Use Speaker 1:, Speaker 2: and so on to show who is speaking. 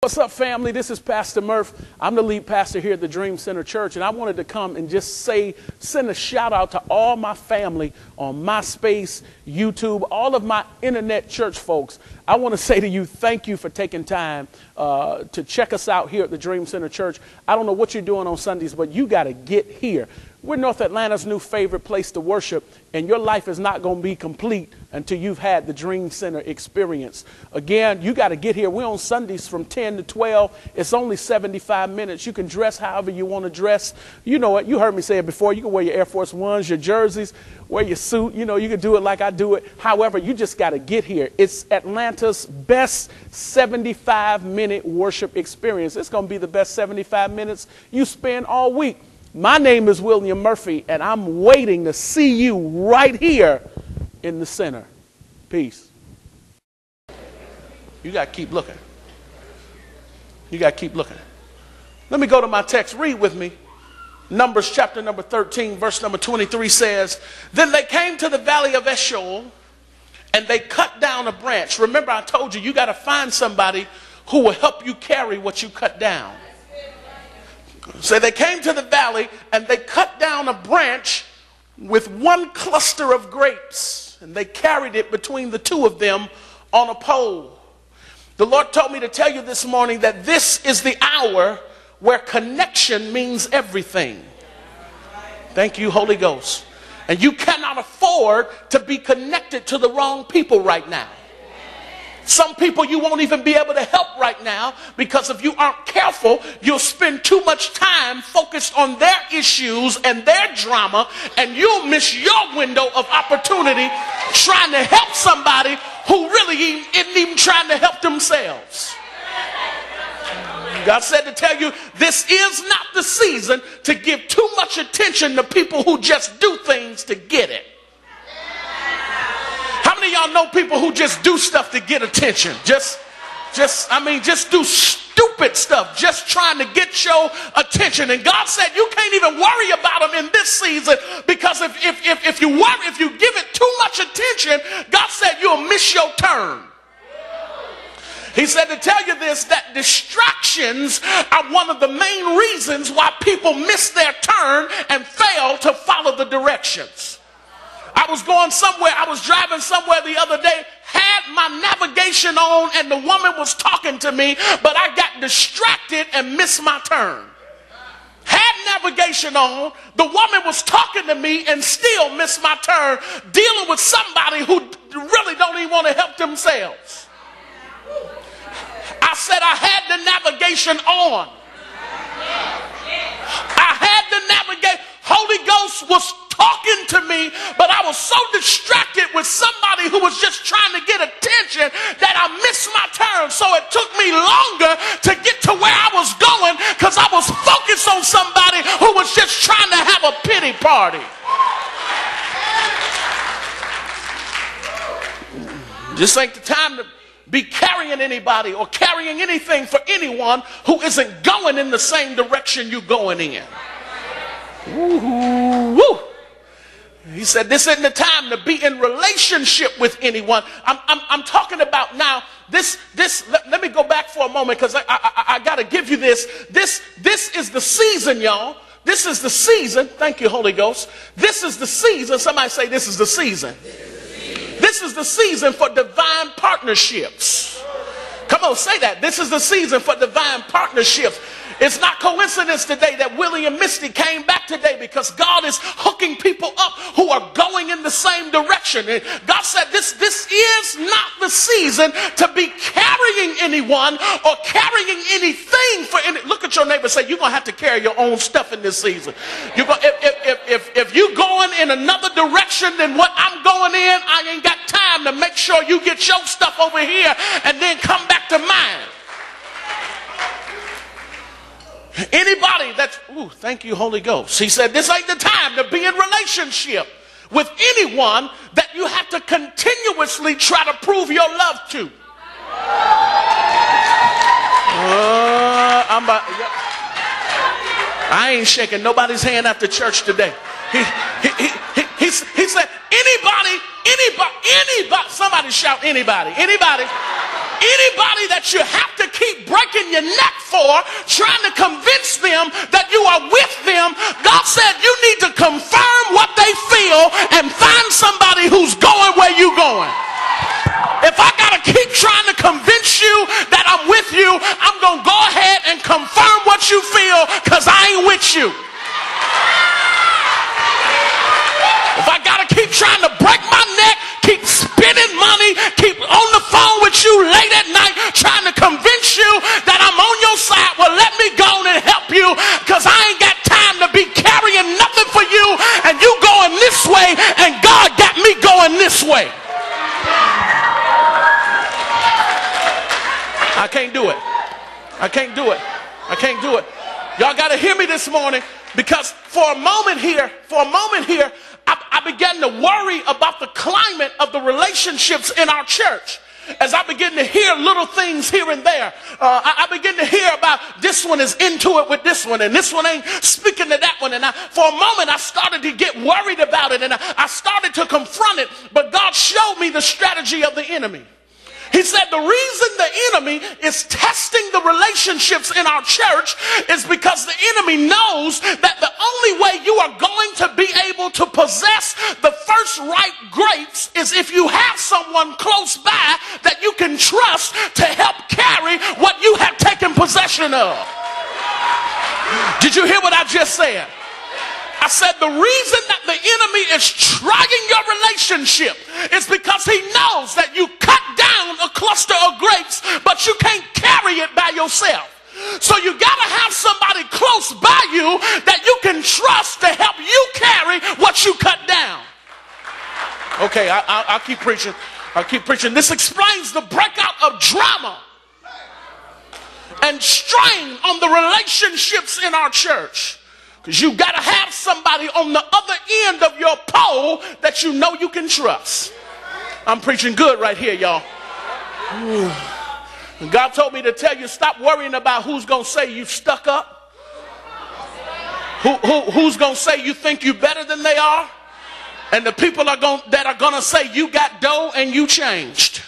Speaker 1: What's up, family? This is Pastor Murph. I'm the lead pastor here at the Dream Center Church, and I wanted to come and just send a shout out to all my family on MySpace, YouTube, all of my internet church folks. I want to say to you, thank you for taking time to check us out here at the Dream Center Church. I don't know what you're doing on Sundays, but you got to get here. We're North Atlanta's new favorite place to worship, and your life is not going to be complete until you've had the Dream Center experience. Again, you got to get here. We're on Sundays from 10 to 12. It's only 75 minutes. You can dress however you want to dress. You know it. You heard me say it before. You can wear your Air Force Ones, your jerseys, wear your suit. You know, you can do it like I do it. However, you just got to get here. It's Atlanta's best 75-minute worship experience. It's going to be the best 75 minutes you spend all week. My name is William Murphy, and I'm waiting to see you right here in the center. Peace. You got to keep looking. You got to keep looking. Let me go to my text. Read with me. Numbers chapter number 13, verse number 23 says, "Then they came to the valley of Eshcol, and they cut down a branch." Remember, I told you got to find somebody who will help you carry what you cut down. So they came to the valley and they cut down a branch with one cluster of grapes, and they carried it between the two of them on a pole. The Lord told me to tell you this morning that this is the hour where connection means everything. Thank you, Holy Ghost. And you cannot afford to be connected to the wrong people right now. Some people you won't even be able to help right now, because if you aren't careful, you'll spend too much time focused on their issues and their drama, and you'll miss your window of opportunity trying to help somebody who really isn't even trying to help themselves. God said to tell you, this is not the season to give too much attention to people who just do things to get it. How many of y'all know people who just do stuff to get attention? Just do stupid stuff, just trying to get your attention. And God said you can't even worry about them in this season, because if you give it too much attention, God said you'll miss your turn. He said to tell you this, that distractions are one of the main reasons why people miss their turn and fail to follow the directions. I was going somewhere, I was driving somewhere the other day, had my navigation on, and the woman was talking to me, but I got distracted and missed my turn. Had navigation on, the woman was talking to me and still missed my turn, dealing with somebody who really don't even want to help themselves. I said I had the navigation on. I had the navigation. Holy Ghost was talking to me, but I was so distracted with somebody who was just trying to get attention that I missed my turn. So it took me longer to get to where I was going, because I was focused on somebody who was just trying to have a pity party. This ain't the time to be carrying anybody or carrying anything for anyone who isn't going in the same direction you're going in. Woo. He said this isn't the time to be in relationship with anyone. I'm talking about now this let me go back for a moment, because I got to give you this. This is the season, y'all. This is the season. Thank you, Holy Ghost. This is the season. Somebody say this is the season. This is the season for divine partnerships. Come on, say that. This is the season for divine partnerships. It's not coincidence today that Willie and Misty came back today, because God is hooking people up who are going in the same direction. And God said this is not the season to be carrying anyone or carrying anything for any. Look at your neighbor and say, you're going to have to carry your own stuff in this season. If you're going in another direction than what I'm going in, I ain't got time to make sure you get your stuff over here and then come back to mine. Anybody that's, thank you, Holy Ghost. He said this ain't the time to be in relationship with anyone that you have to continuously try to prove your love to. I ain't shaking nobody's hand after church today. He said anybody, somebody shout anybody that you have to keep breaking breaking your neck for, trying to convince them that you are with them. God said you need to confirm what they feel and find somebody who's going where you're going. If I got to keep trying to convince you that I'm with you, I'm going to go ahead and confirm what you feel because I ain't with you. If I got to keep trying to break my neck, keep spending money, keep on the phone with you late at night trying to convince you that I'm on your side, well, let me go on and help you because I ain't got time to be carrying nothing for you and you going this way and God got me going this way. I can't do it. I can't do it. I can't do it. Y'all got to hear me this morning because for a moment here, I began to worry about the climate of the relationships in our church. As I begin to hear little things here and there, I begin to hear about this one is into it with this one and this one ain't speaking to that one. And for a moment, I started to get worried about it and I started to confront it. But God showed me the strategy of the enemy. He said the reason the enemy is testing the relationships in our church is because the enemy knows that the only way you are going to be able to possess the first ripe grapes is if you have someone close by that you can trust to help carry what you have taken possession of. Did you hear what I just said? I said the reason that the enemy is trying your relationship is because he knows that you cut down a cluster of grapes, but you can't carry it by yourself. So you got to have somebody close by you that you can trust to help you carry what you cut down. Okay, I'll keep preaching. I'll keep preaching. This explains the breakout of drama and strain on the relationships in our church. Because you got to have somebody on the other end of your pole that you know you can trust. I'm preaching good right here, y'all. And God told me to tell you, stop worrying about who's going to say you stuck up. Who's going to say you think you better than they are. And the people that are going to say you got dough and you changed.